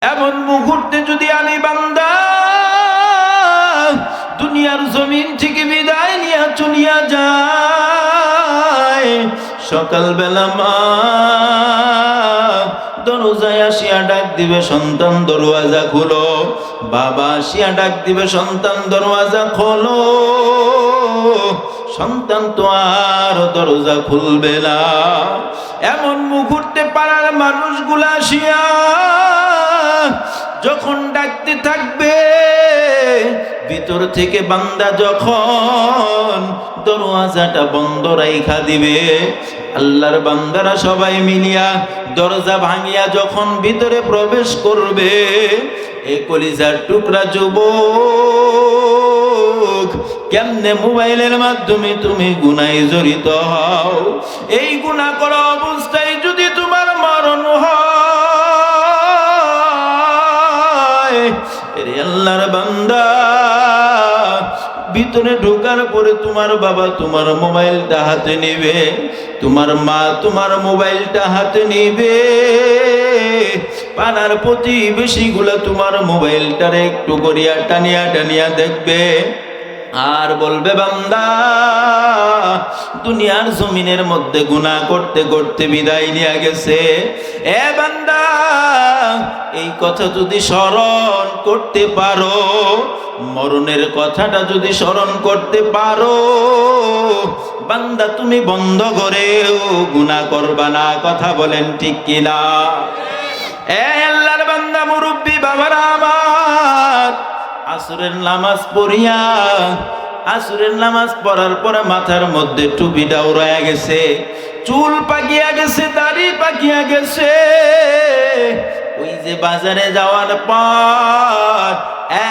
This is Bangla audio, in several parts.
এমন মুহূর্তে যদি আমি বান্দা দুনিয়ার জমিন থেকে বিদায় নিয়ে চলিয়া যায়, সকালবেলা মা দরজায় আসিয়া ডাক দিবে, সন্তান দরওয়াজা খুলো। বাবা আসিয়া ডাক দিবে, সন্তান দরওয়াজা খোলো। সন্তান তো আর দরজা খুলবে না। এমন মুহূর্তে পাড়ার মানুষগুলা আসিয়া যখন ডাকতে থাকবে, ভিতর থেকে বান্দা যখন দরওয়াজাটা বন্ধ রাইখা দিবে, আল্লাহর বান্দারা সবাই মিলিয়া দরজা ভাঙিয়া যখন ভিতরে প্রবেশ করবে, এ কলিজার টুকরা যুবক, কেমনে মোবাইলের মাধ্যমে তুমি গুনাহে জড়িত হও? এই গুনাহ করা অবস্থায় যদি তোমার মরণ হয়, এরে আল্লাহর বান্দা, ভিতরে ঢোকার পরে তোমার বাবা তোমার মোবাইলটা হাতে নেবে, তোমার মা তোমার মোবাইলটা হাতে নেবে, পাড়ার প্রতিবেশীগুলা তোমার মোবাইলটারে একটু করিয়া টানিয়া টানিয়া দেখবে আর বলবে, বান্দা দুনিয়ার জমিনের মধ্যে গুনাহ করতে করতে বিদায় নিয়ে গেছে। এ বান্দা, এই কথা যদি স্মরণ করতে পারো, মরণের কথাটা যদি স্মরণ করতে পারো, বান্দা তুমি বন্ধ করেও গুনাহ করবা না। কথা বলেন ঠিক কিনা? এ আল্লাহর বান্দা, মুরব্বী বাবারা আমার, আসরের নামাজ পড়িয়া, আসরের নামাজ পড়ার পরে মাথার মধ্যে টুপিটা উড়াইয়া গেছে, চুল পাকিয়া গেছে, দাড়ি পাকিয়া গেছে। ওই যে বাজারে যাওয়ার পর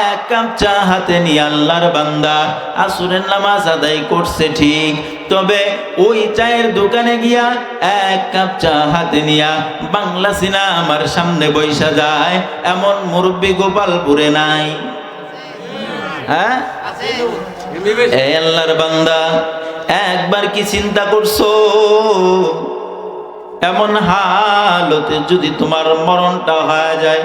এক কাপ চা হাতে নিয়ে আল্লাহর বান্দা আসরের নামাজ আদায় করছে ঠিক, তবে ওই চায়ের দোকানে গিয়া এক কাপ চা হাতে নিয়া বাংলা সিনেমার সামনে বৈশা যায়, এমন মুরব্বী গোপালপুরে নাই? হ্যাঁ, এই আল্লাহর বান্দা, একবার কি চিন্তা করছো এমন হালতে যদি তোমার মরণটা হয়ে যায়?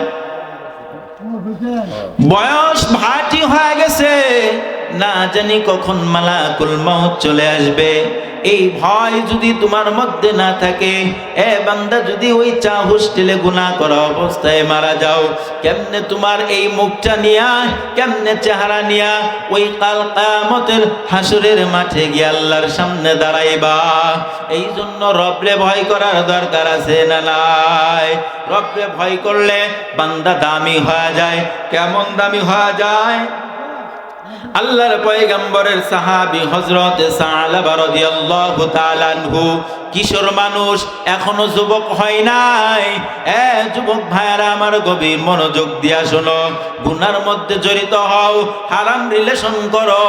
বয়স ভাটি হয়ে গেছে, না জানি কখন মালাকুল মউত চলে আসবে। এই ভয় যদি তোমার মধ্যে না থাকে, এ বান্দা, যদি ওই চা হোস্টেলে গুনাহ করা অবস্থায় মারা যাও, কেমনে তোমার এই মুখটা নিয়া, কেমনে চেহারা নিয়া ওই কাল কিয়ামতের হাসরের মাঠে গিয়ে আল্লাহর সামনে দাঁড়াইবা? এই জন্য রবরে ভয় করার দরকার আছে না নাই? রবরে ভয় করলে বান্দা দামি হয়ে যায়। কেমন দামি হয়ে যায়? আল্লাহর পয়গম্বরের সাহাবী হযরত সালাবা রাদিয়াল্লাহু তাআলা আনহু, কিশোর মানুষ, এখনো যুবক হয় নাই। এ যুবক ভাইরা আমার, গভীর মনোযোগ দিয়া শোনো। গুনার মধ্যে জড়িত হও, হারাম রিলেশন করো,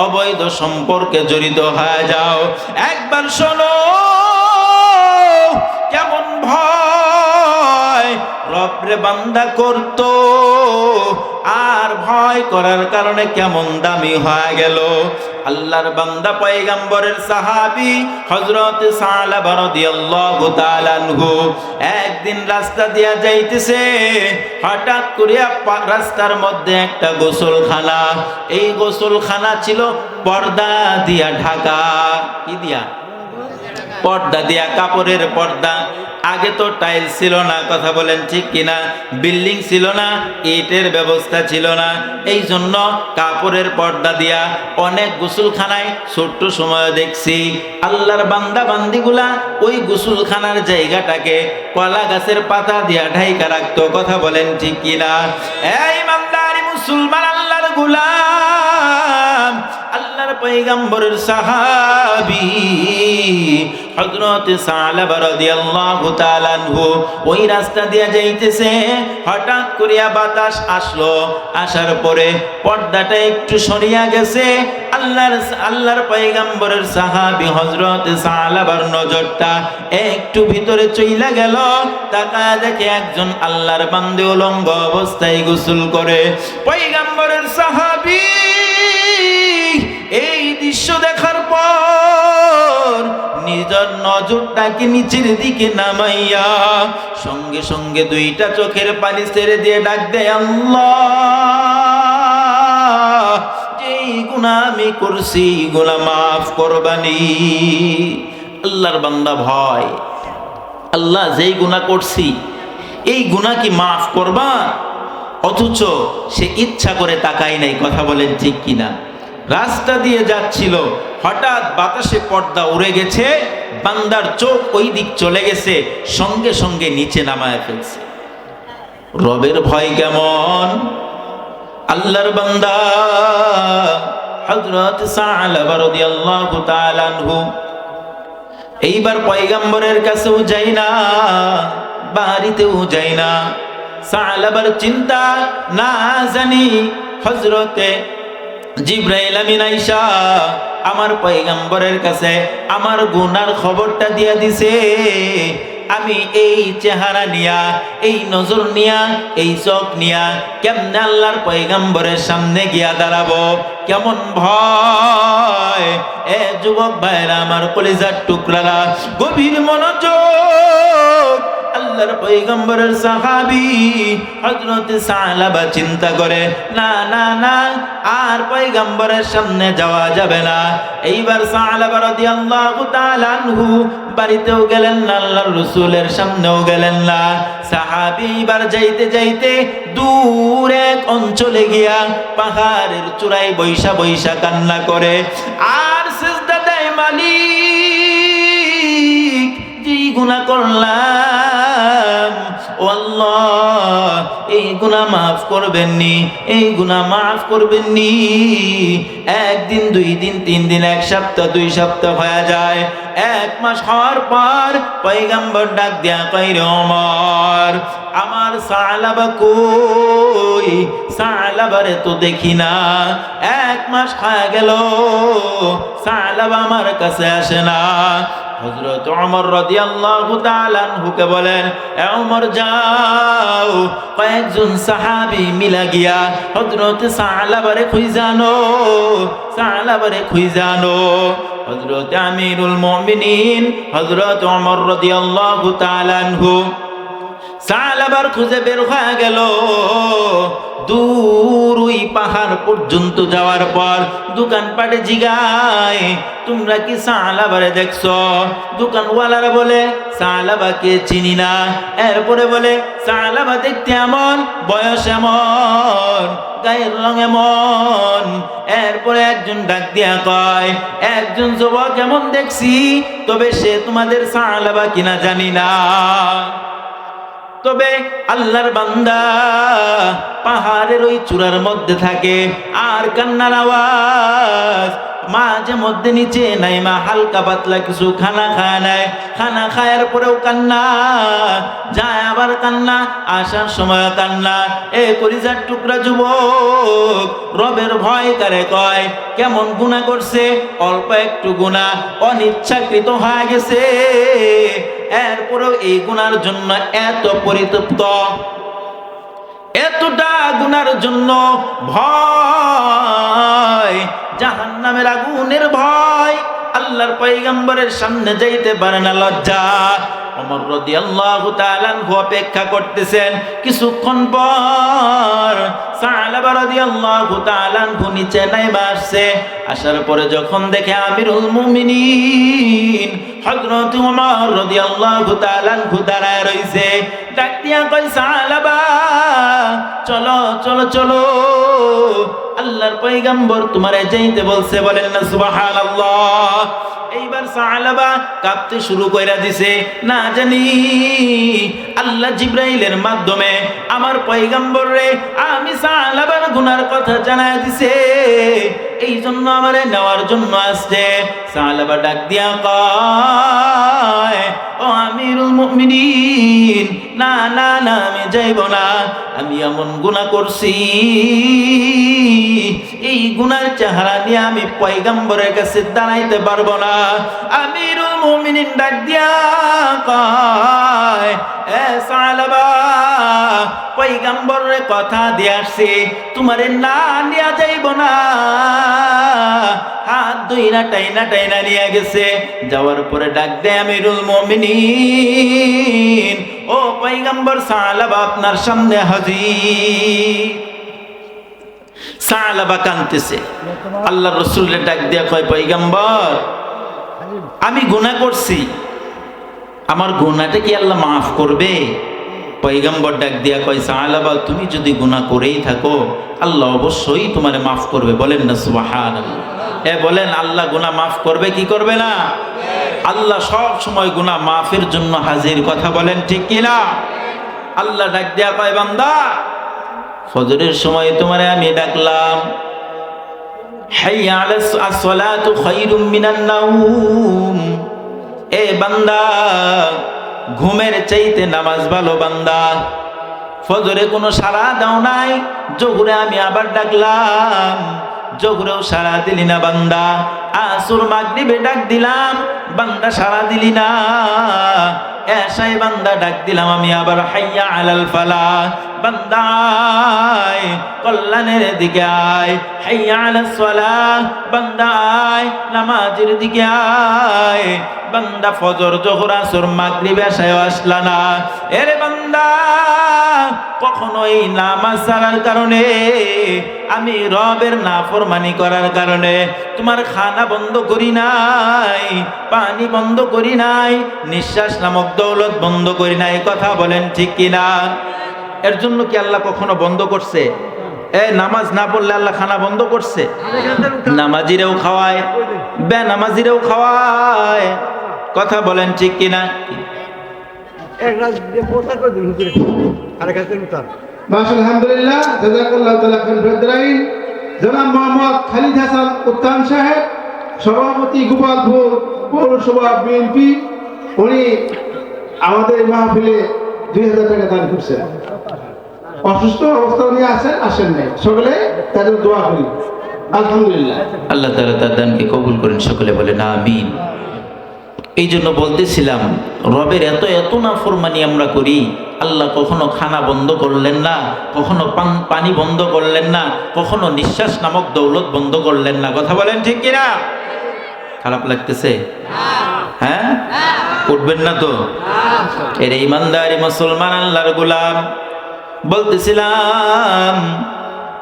অবৈধ সম্পর্কে জড়িত হয়ে যাও, একবার শোনো কেমন ভয় রবরে বান্দা করতো, আর ভয় করার কারণে কেমন দামি হয়ে গেল। আল্লাহর বান্দা পয়গম্বরের সাহাবী হযরত সালাবা রাদিয়াল্লাহু তাআলা আনহু একদিন রাস্তা দিয়া যাইতেছে, হঠাৎ করে রাস্তার মধ্যে একটা গোসলখানা। এই গোসলখানা ছিল পর্দা দিয়া ঢাকা। কি দিয়া? পর্দা দিয়া, কাপড়ের পর্দা। আগে তো টাইলস ছিল না, কথা বলেন ঠিক কিনা? বিল্ডিং ছিল না, ইটের ব্যবস্থা ছিল না, এই জন্য কাপড়ের পর্দা দিয়া অনেক গোসলখানায় ছোট্ট সময় দেখছি আল্লাহর বান্দা বান্দিগুলা ওই গোসলখানার জায়গাটাকে কলা গাছের পাতা দিয়া ঢাইকা রাখতো। কথা বলেন ঠিক কিনা? এই ইমানদারি মুসলমান, আল্লাহর গোলাম, আল্লাহর পয়গম্বরের সাহাবী হযরত সালাবা রাদিয়াল্লাহু তাআলা আনহু ওই রাস্তা দিয়ে যাইতেছে, হঠাৎ করিয়া বাতাস আসলো, আসার পরে পর্দাটা একটু সরিয়া গেছে। আল্লাহর পয়গম্বরের সাহাবী হযরত সালাবার নজরটা একটু ভিতরে চইলা গেল, তাকায় দেখে একজন আল্লাহর বান্দা উলঙ্গ অবস্থায় গোসল করে। পয়গম্বরের সাহাবী এই দৃশ্য দেখার পর নিজ নজরটাকে নিচের দিকে নামাইয়া সঙ্গে সঙ্গে দুইটা চোখের পানি ছেড়ে দিয়ে ডাক দেয়, আল্লাহ, যেই গুনাহ আমি করছি গুনাহ মাফ করবানি। আল্লাহর বান্দা ভয়, আল্লাহ যেই গুনাহ করছি এই গুনাহ কি মাফ করবা? অথচ সে ইচ্ছা করে তাকাই নাই। কথা বলেন ঠিক কিনা? রাস্তা দিয়ে যাচ্ছিল, হঠাৎ বাতাসে পর্দা উড়ে গেছে, বান্দার চোখ ওই দিক চলে গেছে, সঙ্গে সঙ্গে নিচে নামায় ফেলছে। রবের ভয় কেমন! আল্লাহর বান্দা হযরত সাআলাবা রাদিয়াল্লাহু তাআলা আনহু এইবার পয়গম্বরের কাছেও যাই না, বাড়িতেও যাই না। সাআলাবার চিন্তা, না জানি হযরতে জিবরাইল আমিন আইসা আমার পয়গম্বরের কাছে আমার গুনার খবরটা দিয়া দিছে। আমি এই চেহারা নিয়া, এই নজর নিয়া, এই চোখ নিয়া কেমনে আল্লাহর পয়গম্বরের সামনে গিয়া দাঁড়াবো? কেমন ভয়! এ যুবক ভাইরা, আমার কলিজার টুকরারা, গভীর মনোযোগ। আল্লাহর পয়গম্বরের সাহাবী হযরত সাআলাবা চিন্তা করে, না না না, আর পয়গম্বরের সামনে যাওয়া যাবে না। এইবার সাআলাবা রাদিয়াল্লাহু তাআলা আনহু বাড়িতেও গেলেন না, আল্লাহর রাসূলের সামনেও গেলেন না। সাহাবী এবার যাইতে যাইতে দূর এক অঞ্চলে গিয়া পাহাড়ের চূড়ায় বৈশা বৈশা কান্না করে আর সিজদা দেয়, মালিক, যেই গুনাহ করলাম, ও আল্লাহ, এই গুনাহ মাফ করবেন নি, এই গুনাহ মাফ করবেন নি। একদিন, দুই দিন, তিন দিন, এক সপ্তাহ, দুই সপ্তাহ হয়ে যায়। এক মাস হওয়ার পর পয়গম্বর ডাক দিয়া কয়, রে ওমর, আমার সাআলাবা কই? সাআলাবারে তো দেখি না। এক মাস হয়ে গেল, সাআলাবা আমার কাছে আসে না। হযরত ওমর রাদিয়াল্লাহু তাআলা আনহুকে বলেন, এ ওমর, যাও কয়েকজন সাহাবী মিলা গিয়া হযরত সাআলাবারে খুঁজানো, সাআলাবারে খুঁজানো। হযরত আমিরুল মুমিনিন হযরত ওমর রাদিয়াল্লাহু তাআলা আনহু সাআলাবার খুঁজে বের হয়ে গেল। দূর ওই পাহাড় পর্যন্ত যাওয়ার পর দোকানপাটে জিগায়, তোমরা কি সাআলাবারে দেখছো? দোকানওয়ালারা বলে, সাআলাবাকে চিনি না। এরপরে বলে, সাআলাবা দেখতে এমন, বয়স এমন, গায়ের রং এমন। এরপরে একজন ডাক দিয়া কয়, একজন যুবক এমন দেখছি, তবে সে তোমাদের সাআলাবা কিনা জানি না। তবে আল্লাহর বান্দা পাহাড়ের ওই চূড়ার মধ্যে থাকে আর কান্নার আওয়াজ মাঝে মধ্যে নিচে নাইমা হালকা পাতলা কিছু খানা খায় নাই, খানা খায়ার পরেও কান্না, যায় আবার কান্না, আসার সময় কান্না। এ কলিজার টুকরা যুবক, রবের ভয় কারে কয়? কেমন গুনাহ করছে? অল্প একটু গুনাহ অনিচ্ছাকৃত হয়ে গেছে, এরপরেও এই গুনার জন্য এত পরিতপ্ত, এতটা গুনার জন্য ভয়, জাহান্নামের আগুনের ভয়, আল্লাহর পয়গম্বরের সামনে যাইতে পারে না, লজ্জা। ওমর রাদিয়াল্লাহু তাআলা আনহু অপেক্ষা করতেছেন। কিছুক্ষণ পর সাআলাবা রাদিয়াল্লাহু তাআলা আনহু নিচে নাইমা আসছে। আসার পরে যখন দেখে আমিরুল মুমিনিন হযরত ওমর রাদিয়াল্লাহু তাআলা আনহু দাঁড়ায় রইছে, ডাক দিয়া কয়, সাআলাবা, চলো চলো চলো, আল্লাহর পয়গম্বর তোমারে যাইতে বলছে। বলেন না সুবহানাল্লাহ। এইবার সাআলাবা কাঁপতে শুরু কইরা দিছে, না জানি আল্লাহ জিবরাইলের মাধ্যমে আমার পয়গম্বরে আমি সাআলাবার গুনার কথা জানায় দিছে, এই জন্য আমারে নেওয়ার জন্য আসছে। সাআলাবা ডাক দিয়া কয়, ও আমিরুল মুমিনিন, না না না, আমি যাইব না। আমি এমন গুনাহ করছি এই গুনার চেহারা নিয়ে আমি পয়গম্বরের কাছে দাঁড়াইতে পারবো না। আমিরুল মুমিনিন ডাক দিয়া কয়, এ সালাবা, পয়গম্বরের কথা দিয়ে আসছি, তোমারে না নিয়া যাইব না। হাত দুইরা টাইনা টাইনা নিয়ে গেছে। যাওয়ার পরে ডাক দেয় আমিরুল মুমিনিন, ও পয়গম্বর সালাবা আপনার সামনে হাজির। সালাবা কাঁদতেছে। আল্লাহ রাসূলের ডাক দিয়া কয়, পয়গম্বর আমি গুনাহ করছি, আমার গুনাহটা কি আল্লাহ মাফ করবে? পয়গম্বর ডাক দিয়া কয়, সালাবা তুমি যদি গুনাহ করেই থাকো আল্লাহ অবশ্যই তোমারে মাফ করবে। বলেন না সুবহানাল্লাহ। বলেন আল্লাহ গুনাহ মাফ করবে কি করবে না? আল্লাহ সব সময় গুনাহ মাফের জন্য হাজির। কথা বলেন ঠিক কিনা? আল্লাহ ডাক দিয়া কয়, বান্দা ফজরের সময় তোমারে আমি ডাকলাম, হাইয়া আলাস সালাতু খায়রুম মিনান নাওম। এ বান্দা ঘুমের চাইতে নামাজ ভালো। বান্দা ফজরে কোনো সাড়া দাও নাই, জোহরে আমি আবার ডাকলাম, জোহরেও সাড়া দিলি না বান্দা। আসর মাগরিবে ডাক দিলাম, বান্দা সাড়া দিলি না। এশায় বান্দা ডাক দিলাম আমি আবার, হাইয়া আলাল ফালাহ, বান্দা আয় কল্যাণের দিকে আয়। হাইয়া আলাস সালাহ, বান্দা আয় নামাজের দিকে আয়। বান্দা ফজর জোহর আসর মাগরিব এশায় আসলা না। এরে বান্দা কখনোই নামাজ ছাড়ার কারণে, আমি রবের নাফরমানি করার কারণে তোমার খানা বন্ধ করি নাই, পানি বন্ধ করি নাই, নিঃশ্বাস নামক দৌলত বন্ধ করি নাই। কথা বলেন ঠিক কিনা? এর জন্য কি আল্লাহ কখনো বন্ধ করছে? নামাজ না পড়লে আল্লাহ খানা বন্ধ করছে? নামাজিরেও খাওয়ায়, বেনামাজিরেও খাওয়ায়। কথা বলেন ঠিক কিনা? আলহামদুলিল্লাহ, জাযাকাল্লাহু তাআলা খাইরান। জনাব মোহাম্মদ খালিদ হাসান উত্তান সাহেব, সভাপতি গোপালপুর পৌরসভা বিএনপি, উনি আমাদের মাহফিলে 2000 টাকা দান করছেন। অসুস্থ অবস্থা উনি আসেন নাই, সকলে তাদের দোয়া করি। আলহামদুলিল্লাহ, আল্লাহ তাআলা তার দানকে কবুল করেন, সকলে বলেন আমিন। এই জন্য বলতেছিলাম, রবের এত এত নাফরমানি আমরা করি, আল্লাহ কখনো খানা বন্ধ করলেন না, কখনো পানি বন্ধ করলেন না, কখনো নিঃশ্বাস নামক দৌলত বন্ধ করলেন না। কথা বলেন ঠিক কিনা? খারাপ লাগতেছে? হ্যাঁ, উঠবেন না তো? এর ইমানদারি মুসলমান, আল্লাহর গোলাম। বলতেছিলাম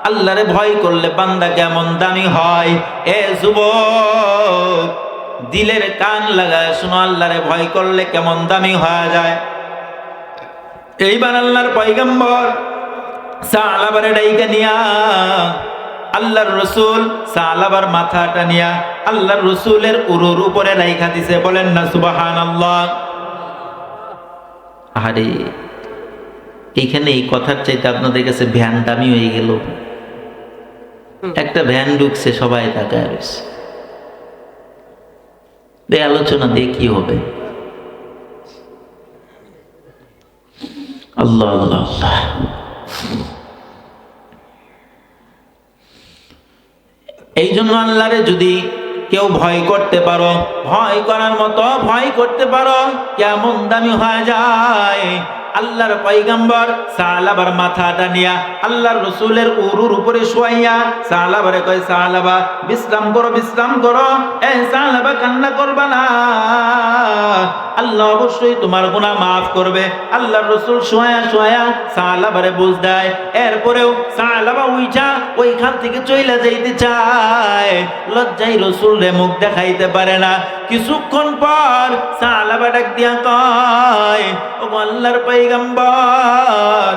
আল্লাহরে ভয় করলে বান্দা কেমন দামি হয়। এ যুবক, দিলের কান লাগায় শুনো, আল্লাহরে ভয় করলে কেমন দামি হয়ে যায়। এইবার আল্লাহর পয়গম্বর সালাবারে ডাইকা নিয়া আল্লাহর রসুল সালাবার মাথাটা নিয়া আল্লাহর রসুলের উরুর উপরে রাইখা দিছে। বলেন না সুবহানাল্লাহ। আরে এইখানে এই কথার চাইতে আপনাদের কাছে ভ্যান দামি হয়ে গেল। একটা ভ্যান ঢুকছে, সবাই তাকায় রয়েছে। এই আলোচনা দিয়ে কি হবে? আল্লাহ আল্লাহ আল্লাহ। এই জন্য আল্লাহরে যদি কেউ ভয় করতে পারো, ভয় করার মতো ভয় করতে পারো, কেমন দামি হয়ে যায়। আল্লাহর পয়গম্বর সালাবার মাথাটা নিয়া আল্লাহর রসুলের উরুর উপরে শোয়াইয়া সালাবারে কয়, সালাবা বিশ্রাম করো, বিশ্রাম করো। এ সালাবা, কান্না করবা না, আল্লাহ অবশ্যই তোমার গুনাহ মাফ করবে। আল্লাহর রসুল শোয়া শোয়া সালাবারে বুঝ দেয়। এরপরেও সালাবা উইঠা ওইখান থেকে চইলা যাইতে চায়, লজ্জায় রসুল রে মুখ দেখাইতে পারে না। কিছুক্ষণ পর সালাবা ডাক দিয়া কয়, ও আল্লাহর পয়গম্বর,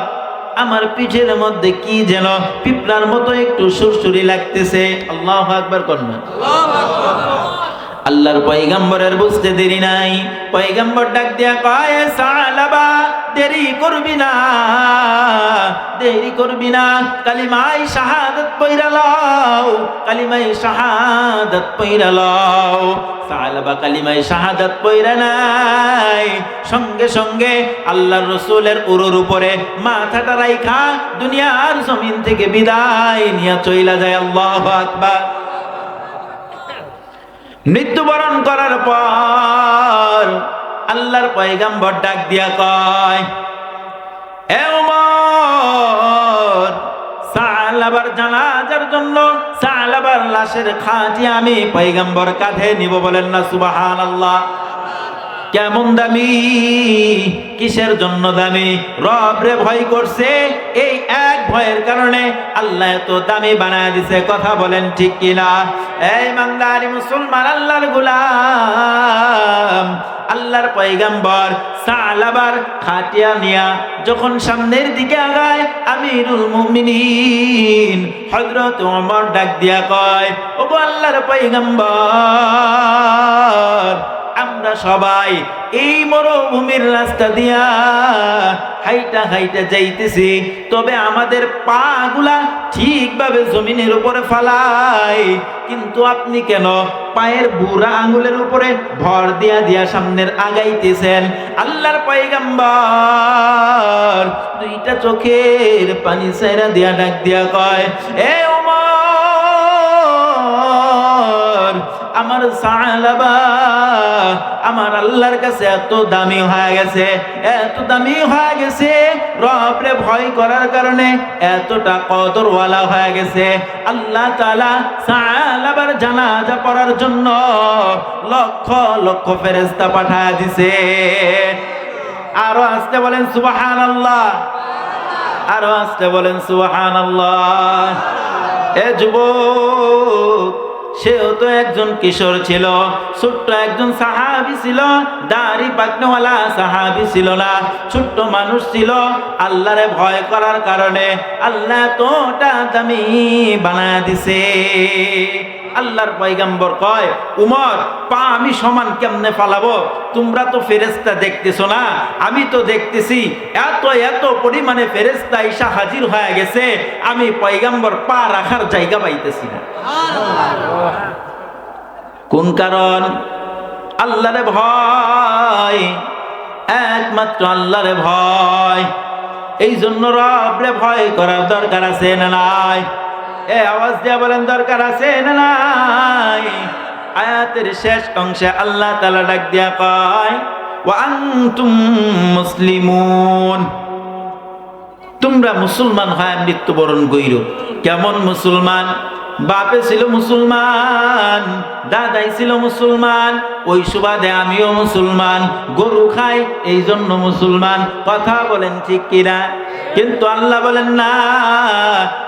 আমার পিঠের মধ্যে কি যেন পিঁপড়ার মতো একটু সুরসুরি লাগতেছে। আল্লাহু আকবার কন্যা। আল্লাহর পয়গম্বরের বুঝতে দেরি নাই। পয়গম্বর ডাক দিয়া কয়, সালাবা দেরি করবি না, দেরি করবি না, কালিমায়ে শাহাদাত পয়রা লও, কালিমায়ে শাহাদাত পয়রা লও। সালাবা কালিমায়ে শাহাদাত পয়রা নাই, সঙ্গে সঙ্গে আল্লাহর রাসূলের উরুর উপরে মাথাটা রাইখা দুনিয়ার জমিন থেকে বিদায় নিয়ে চইলা যায়। আল্লাহু আকবার। মৃত্যুবরণ করার পর আল্লাহর পয়গম্বর ডাক দিয়া কয়, এ ওমর, সালাবার জানাজার জন্য সালাবার লাশের খাঁটি আমি পয়গম্বর কাঁধে নিব। বলেন না সুবহানাল্লাহ। কেমন দামি, কিসের জন্য দামি? রব রে ভয় করছে, এই এক ভয়ের কারণে আল্লাহ এত দামি বানায় দিছে। কথা বলেন ঠিক কিনা? এই বান্দারি মুসলমান, আল্লাহর গোলাম, আল্লাহর পয়গম্বর সালাবার খাটিয়া নিয়া যখন সামনের দিকে আগায়, আমিরুল মুমিনিন হযরত ওমর ডাক দিয়া কয়, ওগো আল্লাহর পয়গম্বর, আমরা সবাই এই মরুভূমির রাস্তা দিয়া হাইটা হাইটা যাইতেছি, তবে আমাদের পা গুলা ঠিকভাবে জমিনের উপরে ফালাই, কিন্তু আপনি কেন পায়ের বুড়া আঙ্গুলের উপরে ভর দিয়া দিয়া সামনের আগাইতেছেন? আল্লাহর পয়গম্বর দুইটা চোখের পানি ছাইরা দিয়া ডাক দিয়া কয়, এ ওমর, আমার সালাবা আমার আল্লাহর কাছে এত দামি হয়ে গেছে, এত দামি হয়ে গেছে, রবরে ভয় করার কারণে এতটা কদরওয়ালা হয়ে গেছে। আল্লাহ তাআলা সালাবার জানাজা পড়ার জন্য লক্ষ লক্ষ ফেরেশতা পাঠায় দিছে। আরো আসতে বলেন সুবহানাল্লাহ, আরো আসতে বলেন সুবহানাল্লাহ। এ যুবক, সেও তো একজন কিশোর ছিল, ছোট্ট একজন সাহাবী ছিল, দাড়ি পাকনাওয়ালা সাহাবী ছিল না, ছোট্ট মানুষ ছিল। আল্লাহরে ভয় করার কারণে আল্লাহ তোটা দামি বানায় দিছে। আল্লাহর পয়গম্বর কয়, উমর, পা আমি সমান কেমনে ফালাবো? তোমরা তো ফেরেশতা দেখতেছো না, আমি তো দেখতেছি এত এত পরিমাণে ফেরেশতা এসে হাজির হয়ে গেছে, আমি পয়গম্বর পা রাখার জায়গা পাইতেছি না। কোন কারণ? আল্লাহরে ভয়, একমাত্র আল্লাহরে ভয়। এই জন্য রবরে ভয় করার দরকার আছে না নাই? এ আওয়াজ দিয়া বলেন, দরকার আছে না নাই? আয়াতের শেষ অংশে আল্লাহ তাআলা ডাক দিয়া কয়, ওয়া আনতুম মুসলিমুন, তোমরা মুসলমান হয়ে মৃত্যুবরণ কইরো। কেমন মুসলমান? বাপে ছিল মুসলমান, দাদাই ছিল মুসলমান, ওই সুবাদে আমিও মুসলমান, গরু খাই এই জন্য মুসলমান। কথা বলেন ঠিক কিনা? কিন্তু আল্লাহ বলেন না,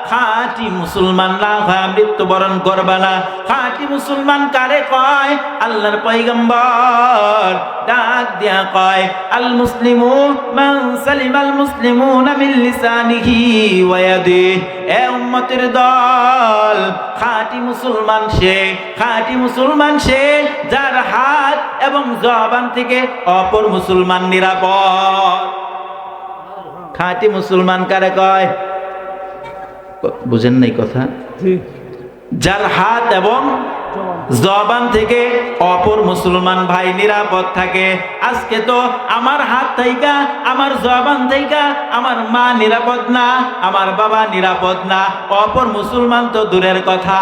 খাঁটি মুসলমান না হয় মৃত্যুবরণ করবা না। খাঁটি মুসলমান কারে কয়? আল্লাহর পয়গম্বর ডাক দিয়া কয়, আল মুসলিমু মান সালিমাল মুসলিমুনা মিন লিসানিহি ওয়া ইয়াদিহি। এ উম্মতের দল, খাঁটি মুসলমান সে, খাঁটি মুসলমান সে যার হাত এবং জবান থেকে অপর মুসলমান নিরাপদ। খাঁটি মুসলমান কারে কয়? বুঝেন নাই কথা? যার হাত এবং জবান থেকে অপর মুসলমান ভাই নিরাপদ থাকে। আজকে তো আমার হাত থেকে, আমার জবান থেকে আমার মা নিরাপদ না, আমার বাবা নিরাপদ না, অপর মুসলমান তো দূরের কথা।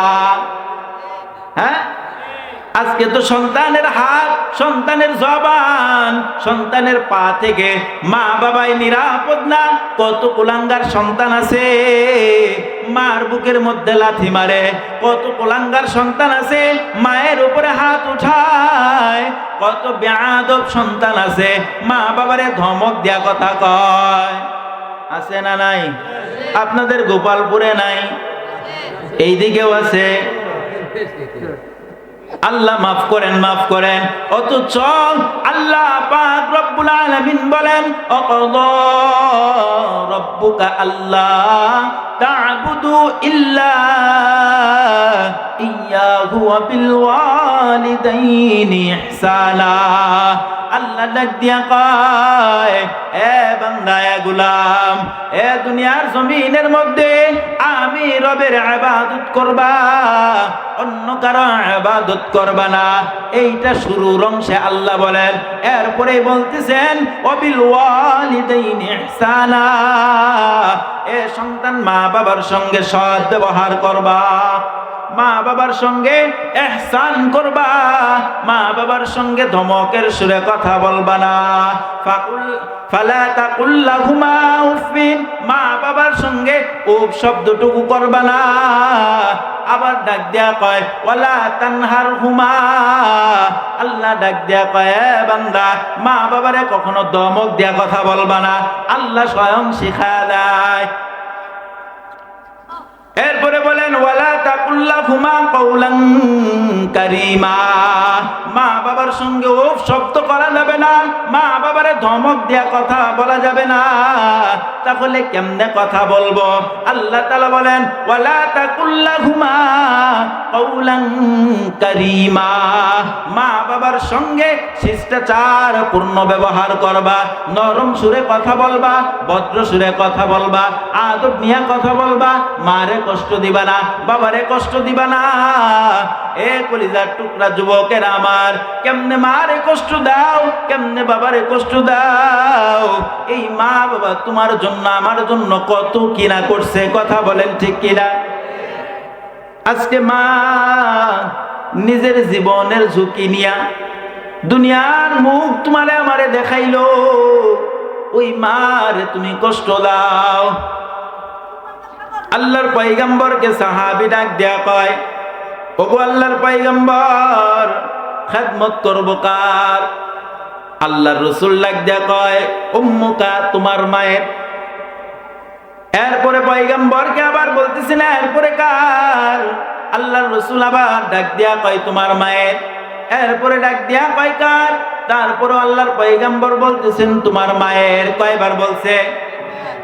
হ্যাঁ, আজকে তো সন্তানের হাত, সন্তানের জবান, সন্তানের পা থেকে মা বাবাই নিরাপদ না। কত কুলাঙ্গার সন্তান আছে মার বুকের মধ্যে লাথি মারে, কত কুলাঙ্গার সন্তান আছে মায়ের উপরে হাত উঠায়, কত বেয়াদব সন্তান আছে মা বাবারে ধমক দেয়া কথা কয়। আছে না নাই? আপনাদের গোপালপুরে নাই? এই দিকেও আছে। আল্লাহ মাফ করেন, মাফ করেন। অথচ আল্লাহ পাক রব্বুল আলামিন বলেন, অকযা রব্বুকা আল্লাহ তা'বুদু ইল্লা ইয়্যাহু ওয়া বিল ওয়ালিদাইনি ইহসানা। আল্লাহ ডাক দিয়া কয়, এ বান্দা, এ গোলাম, এ দুনিয়ার জমিনের মধ্যে আমি রবের ইবাদত করবা, অন্য কারো ইবাদত করবা না। এইটা শুরুর অংশে আল্লাহ বলেন। এরপরে বলতেছেন ওয়াবিল ওয়ালিদাইনি ইহসানা, এ সন্তান মা বাবার সঙ্গে সৎ ব্যবহার করবা, মা বাবার সঙ্গে ইহসান করবা, মা বাবার সঙ্গে ধমকের সুরে কথা বলবা না। ফালা তাকুল লাহুমা উফিন, মা বাবার সঙ্গে উফ শব্দটুকু করবা না। আবার ডাক দেয়া কয় ওয়ালা তানহারহুমা, আল্লাহ ডাক দেয়া কয়, এ বান্দা, মা বাবারে কখনো ধমক দেয়া কথা বলবা না। আল্লাহ স্বয়ং শিখা দেয়। এরপরে বলেন ওয়ালা তাকুল লাহুমা কাওলান কারীমা, মা বাবার সঙ্গে উফ শব্দ করা যাবে না, মা বাবারে ধমক দেয়া কথা বলা যাবে না। তাহলে কেমনে কথা বলবো? আল্লাহ তাআলা বলেন ওয়ালা তাকুল লাহুমা কাওলান কারীমা, মা বাবার সঙ্গে শিষ্টাচার পূর্ণ ব্যবহার করবা, নরম সুরে কথা বলবা, ভদ্র সুরে কথা বলবা, আদব নিয়ে কথা বলবা, মারে কষ্ট দিবা না, বাবারে কষ্ট দিবা না। এ কলিজার টুকরা যুবকের আমার, কেমনে মারে কষ্ট দাও, কেমনে বাবারে কষ্ট দাও। এই মা বাবা তোমার জন্য আমার জন্য কত কিনা করছে, কথা বলেন ঠিক কিনা? আজকে মা নিজের জীবনের ঝুঁকি নিয়া দুনিয়ার মুখ তোমারে আমারে দেখাইলো, ওই মারে তুমি কষ্ট দাও। আল্লাহর পয়গম্বরকে সাহাবী ডাক দেয়া কয়, ওগো আল্লাহর পয়গম্বর, খেদমত করবো কার? আল্লাহর রাসূল ডাক দেয়া কয় উম্মুকা, তোমার মায়ের। এরপরে পয়গম্বরকে আবার বলতেছি না, এরপরে কার? আল্লাহর রাসূল আবার ডাক দেয়া কয় তোমার মায়ের। এরপরে ডাক দেয়া কয় কার? তারপরে আল্লাহর পয়গম্বর বলতেছেন তোমার মায়ের। কয়বার বলছে?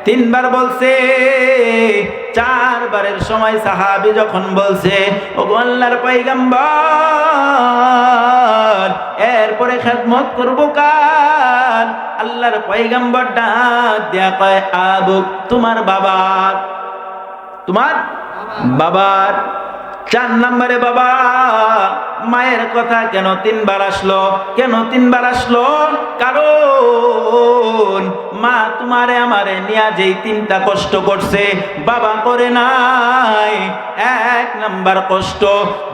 3 বার বলছে। 4 বারের সময় সাহাবী যখন বলছে ওগো আল্লাহর পয়গম্বর, এরপরে খেদমত করব কার? আল্লাহর পয়গম্বর ডাক দেয়া কয় আবুক, তোমার বাবার। তোমার বাবার। 4 নম্বরে বাবা। মায়ের কথা কেন 3 বার আসলো? কেন 3 বার আসলো? কারণ মা তোমারে আমারে নিয়া যেই 3টা কষ্ট করছে, বাবা করে নাই। 1 নাম্বার কষ্ট,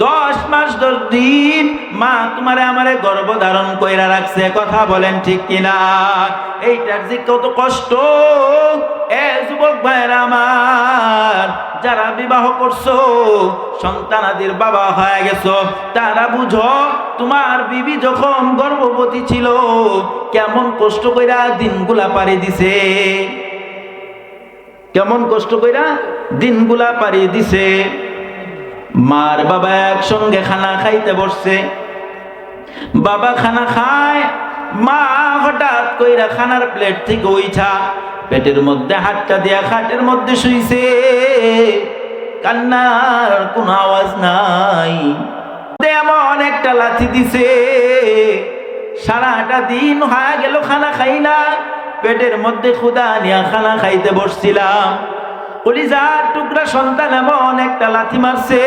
10 মাস 10 দিন মা তোমারে আমারে গর্ভধারণ কইরা রাখছে, কথা বলেন ঠিক কিনা? এইটার যে কত কষ্ট। এ যুবক ভাইরা আমার, যারা বিবাহ করছো, সন্তানাদির বাবা হয়ে গেছো, তারা বুঝো তোমার বিবি যখন গর্ভবতী ছিল কেমন কষ্ট কইরা দিনগুলা পারি দিছে, কেমন কষ্ট কইরা দিনগুলা পারি দিছে। মার বাবা একসঙ্গে খানা খাইতে বসছে, বাবা খানা খায়, মা হঠাৎ কইরা খানার প্লেট থেকে উঠা পেটের মধ্যে হাতটা দিয়া খাটের মধ্যে শুইছে, কান্নার কোনো আওয়াজ নাই। এমন একটা লাথি দিছে, সারাটা দিন হয়ে গেল খানা খাই না, পেটের মধ্যে ক্ষুধা নিয়া খানা খাইতে বসছিলাম, কলিজার টুকরা সন্তান এমন একটা লাথি মারছে,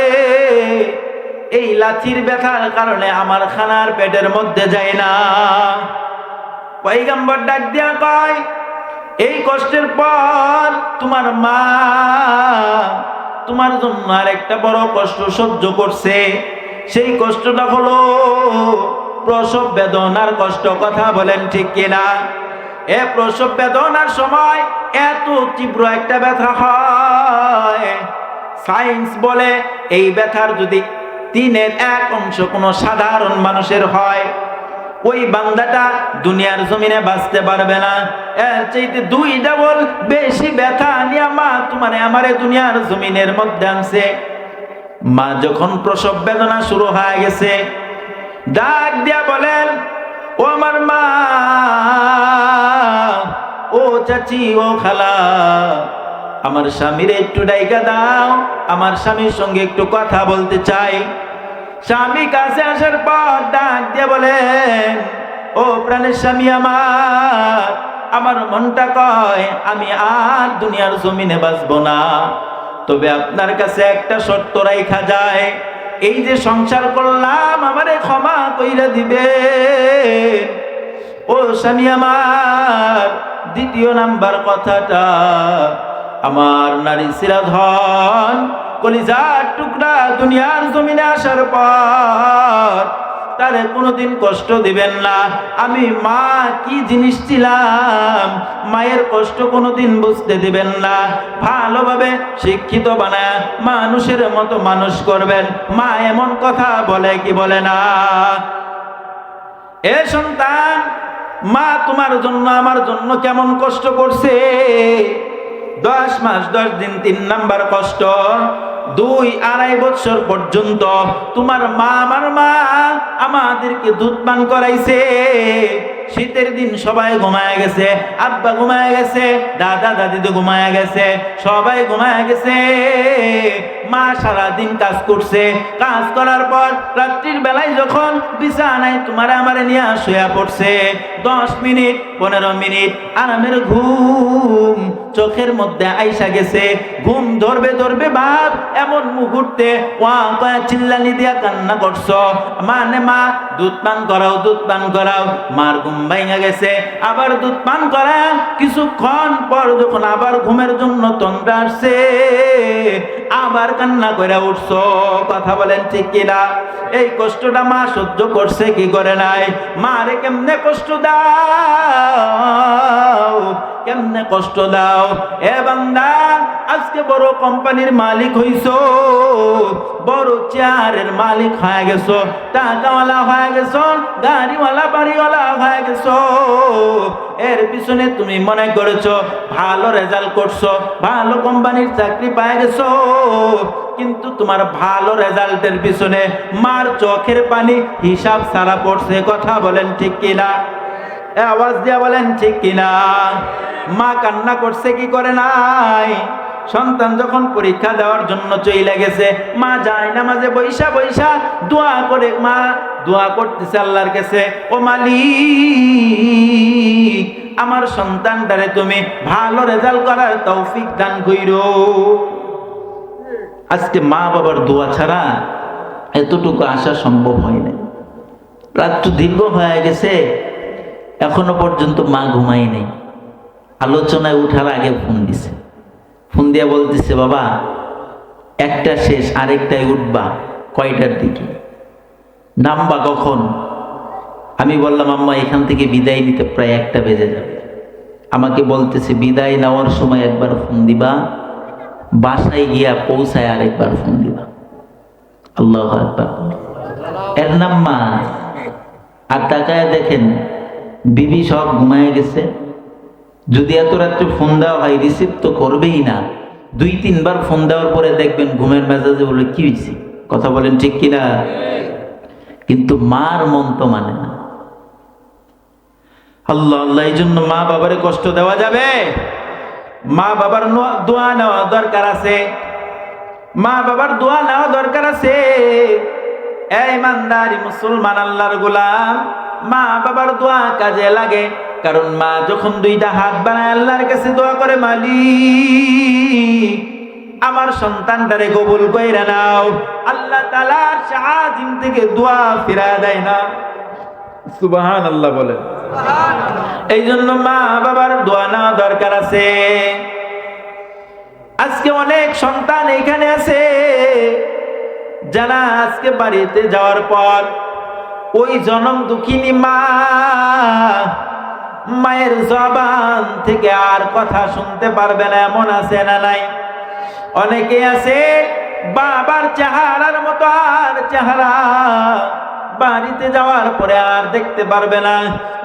এই লাথির ব্যথার কারণে আমার খানার পেটের মধ্যে যায় না। পয়গম্বর ডাক দিয়া কয় এই কষ্টের পর তোমার মা তোমার জন্য আর একটা বড় কষ্ট সহ্য করছে, সেই কষ্টটা হলো প্রসব বেদনার কষ্ট, কথা বলেন ঠিক কিনা? এ প্রসব বেদনার সময় এত তীব্র একটা ব্যথা হয়, সায়েন্স বলে এই ব্যথার যদি 3-এর 1 অংশ কোনো সাধারণ মানুষের হয়, ওই বান্দাটা দুনিয়ার জমিনে বাঁচতে পারবে না। এর চাইতে 2 ডাবল বেশি ব্যথা নিয়ে মা তোমারে আমারে দুনিয়ার জমিনের মধ্যে আনছে। মা যখন প্রসব বেদনা শুরু হয়ে গেছে, ডাক দিয়া বলেন ও আমার মা, ও চাচি, ও খালা, আমার স্বামীর একটু ডাইকা দাও, আমার স্বামীর সঙ্গে একটু কথা বলতে চাই। স্বামী কাছে আসার পর ডাক দিয়ে বলেন ও প্রাণের স্বামী আমার মনটা কয় আমি আর দুনিয়ার জমিনে বাঁচবো না, তবে আপনার কাছে একটা শর্ত রাখা যায়, এই যে সংসার করলাম আমারে ক্ষমা কইরা দিবে। ও স্বামী আমার, দ্বিতীয় নাম্বার কথাটা, আমার নারী শিরাধন কলিজার টুকরা দুনিয়ার জমিনে আসার পর তারে কোনোদিন কষ্ট দিবেন না। আমি মা কি জিনিস ছিলাম, মায়ের কষ্ট কোনোদিন বুঝতে দিবেন না। ভালোভাবে শিক্ষিত বানায় মানুষের মতো মানুষ করবেন। মা এমন কথা বলে কি বলে না? এ সন্তান, মা তোমার জন্য আমার জন্য কেমন কষ্ট করছে। 10 মাস 10 দিন 3 নাম্বার কষ্ট, 2-2.5 বছর পর্যন্ত তোমার মা আমার মা আমাদেরকে দুধ পান করাইছে। শীতের দিন সবাই ঘুমায় গেছে, আব্বা ঘুমায় গেছে, দাদা দাদি তো ঘুমায় গেছে, সবাই ঘুমায় গেছে। মা সারাদিন কাজ করছে, কাজ করার পর রাত্রির বেলায় যখন বিছানায় তোমার আমারে নিয়ে শুয়ে পড়ছে, 10 মিনিট 15 মিনিট আরামের ঘুম চোখের মধ্যে আইসা গেছে। ঘুম ধরবে ধরবে বাপ, এমন মুহূর্তে ওয়া কয়া চিল্লানি দিয়া কান্না করছো, মানে মা দুধ পান করাও, দুধ পান করাও। মার ঘুম ভাঙা গেছে, আবার দুধ পান করা। কিছুক্ষণ পর যখন আবার ঘুমের জন্য তন্দ্রা আসছে, আবার কান্না করে উঠছো। কথা বলেন ঠিক কিনা? এই কষ্টটা মা সহ্য করছে কি করে নাই? মারে কেমনে কষ্ট দাও, কেমনে কষ্ট দাও। এ বান্দা, আজকে বড় কোম্পানির মালিক হইছো, বড় চেয়ারের মালিক হয়ে গেছো, টাকাওয়ালা হয়ে গেছো, গাড়িওয়ালা বাড়িওয়ালা হয়ে গেছো। এর পিছনে তুমি মনে করেছো ভালো রেজাল্ট করছো, ভালো কোম্পানির চাকরি পেয়ে গেছো, কিন্তু তোমার ভালো রেজাল্টের পিছনে মার চোখের পানি হিসাব ছাড়া পড়ছে। কথা বলেন ঠিক কিনা? আওয়াজ দিয়া বলেন ঠিক কিনা? মা কান্না করছে কি করে নাই? সন্তান যখন পরীক্ষা দেওয়ার জন্য চলে গেছে, মা যায় না মাঝে বৈশা বৈশা দোয়া করে, মা দোয়া করতেছে আল্লাহর কাছে, ও মালিক আমার সন্তানটারে তুমি ভালো রেজাল্ট করার তৌফিক দান কইরো। আজকে মা বাবার দোয়া ছাড়া এতটুকু আশা সম্ভব হয় না। রাত দীর্ঘ হয়ে গেছে, এখনো পর্যন্ত মা ঘুমাই নেই। আলোচনায় উঠার আগে ফোন দিছে, ফোন দিয়ে বলতেছে, বাবা একটা শেষ, আরেকটাই উঠবা, কয়টার দিকে নামবা, কখন? আমি বললাম, আম্মা এখান থেকে বিদায় নিতে প্রায় 1টা বেজে যাবে। আমাকে বলতেছে, বিদায় নেওয়ার সময় একবার ফোন দিবা, বাসায় গিয়া পৌঁছায় আরেকবার ফোন দিবা। আল্লাহু আকবার। এর নাম মা। আর তাকায় দেখেন, বিবি সব ঘুমায় গেছে। যদি এত রাত্রে ফোন দেওয়া হয়, রিসিভ তো করবেই না। 2-3 বার ফোন দেওয়ার পরে দেখবেন ঘুমের মেজাজে বলে, কি হয়েছে? কথা বলেন ঠিক কিনা? কিন্তু মার মন তো মানে না। আল্লাহ আল্লাহ, এই জন্য মা বাবারে কষ্ট দেওয়া যাবে? মা বাবার দোয়া নেওয়া দরকার আছে, মা বাবার দোয়া নেওয়া দরকার আছে। এই ইমানদারি মুসলমান, আল্লাহর গোলাম, মা বাবার দোয়া কাজে লাগে। কারণ মা যখন 2টা হাত বানায় আল্লাহর কাছে দোয়া করে, মালিক আমার সন্তানটারে কবুল কইরা নাও, আল্লাহ তাআলার শাহাদিম থেকে দোয়া ফিরা দেয় না। সুবহানাল্লাহ বলেন। এই জন্য মা বাবার দোয়া নেওয়া দরকার আছে। আজকে অনেক সন্তান এখানে আছে যারা আজকে বাড়িতে যাওয়ার পর ওই জনম দুঃখিনী মা, মায়ের জবান থেকে আর কথা শুনতে পারবে না, এমন আছে না নাই? অনেকে আছে বাবার চেহারার মতো আর চেহারা বাড়িতে যাওয়ার পরে আর দেখতে পারবে না,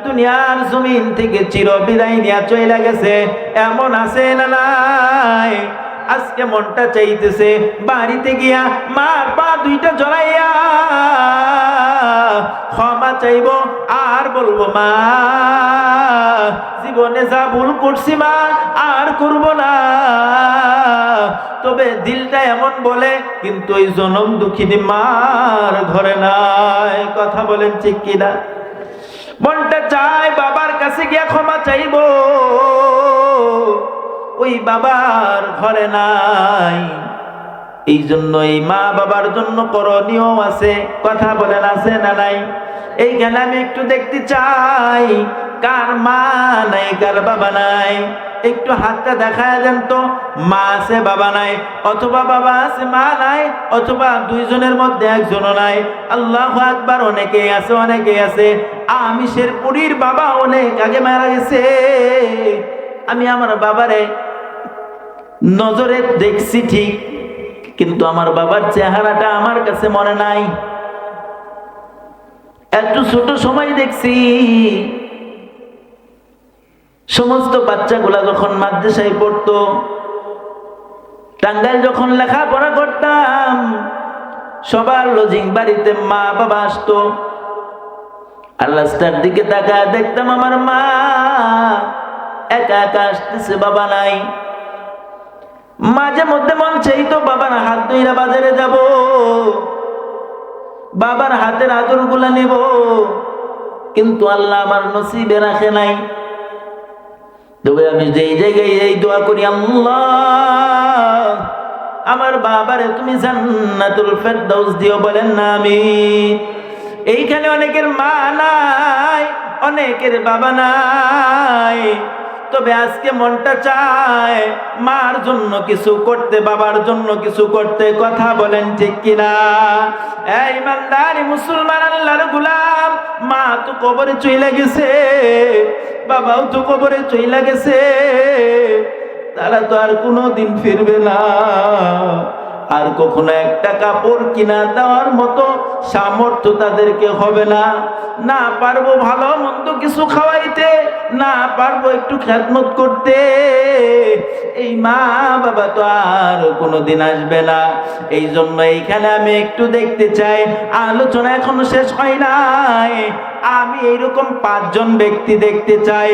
দুনিয়ার জমিন থেকে চির বিদায় নিয়ে চলে গেছে, এমন আছে না নাই? আজকে মনটা চাইতেছে বাড়িতে গিয়া মার পা 2টা জড়াইয়া ক্ষমা চাইব, আর বলবো, মা জীবনে যা ভুল করছি মা আর করব না। তবে দিলটা এমন বলে, কিন্তু ওই জনম দুঃখিনী মার ঘরে নাই। কথা বলেন ঠিক কিনা? মনটা চায় বাবার কাছে গিয়া ক্ষমা চাইবো, ওই বাবার ঘরে নাই। এই জন্য এই মা বাবার জন্য করণীয় আছে, কথা বলেন আছে না নাই? এইখানে আমি একটু দেখতে চাই কার মা নাই, কার বাবা নাই। একটু হাতটা দেখায় দেন তো, মা আছে বাবা নাই, অথবা বাবা আছে মা নাই, অথবা দুইজনের মধ্যে একজনও নাই। আল্লাহু আকবার, অনেকেই আছে, অনেকেই আছে। আমি শেরপুরীর বাবা অনেক আগে মারা গেছে। আমি আমার বাবারে নজরে দেখছি ঠিক, কিন্তু আমার বাবার চেহারাটা আমার কাছে মনে নাই। একটু ছোট সময় দেখছি, সমস্ত বাচ্চাগুলা যখন মাদ্রাসায় পড়তো, টাঙ্গাইল যখন লেখাপড়া করতাম, সবার লজিং বাড়িতে মা বাবা আসতো। আর রাস্তার দিকে তাকায় দেখতাম আমার মা একা একা আসতেছে, বাবা নাই। মাঝে মধ্যে মন চাইতো বাবার হাত ধইরা বাজারে যাব, বাবার হাতের আদর গুলা নেব, কিন্তু আল্লাহ আমার নসিবে রাখে নাই। তবে আমি যেই জায়গায় এই দোয়া করি, আল্লাহ আমার বাবারে তুমি জান্নাতুল ফেরদাউস দিও, বলেন না আমিন। এইখানে অনেকের মা নাই, অনেকের বাবা নাই, তবে আজকে মনটা চায় মার জন্য কিছু করতে, বাবার জন্য কিছু করতে, কথা বলেন ঠিক কিনা? এই ইমানদারি মুসলমান আল্লাহর গোলাম, মা তো কবরে চইলা গেছে, বাবাও তো কবরে চইলা গেছে, তারা তো আর কোনোদিন ফিরবে না। আর কখনো একটা কাপড় কিনা দেওয়ার মতো সামর্থ্য তাদেরকে হবে না। না পারবো ভালো মন্দ কিছু খাওয়াইতে, না পারবো একটু খেদমত করতে। এই মা বাবা তো আর কোনোদিন আসবে না। এই জন্য এইখানে আমি একটু দেখতে চাই, আলোচনা এখনো শেষ হয় নাই, আমি এইরকম 5 জন ব্যক্তি দেখতে চাই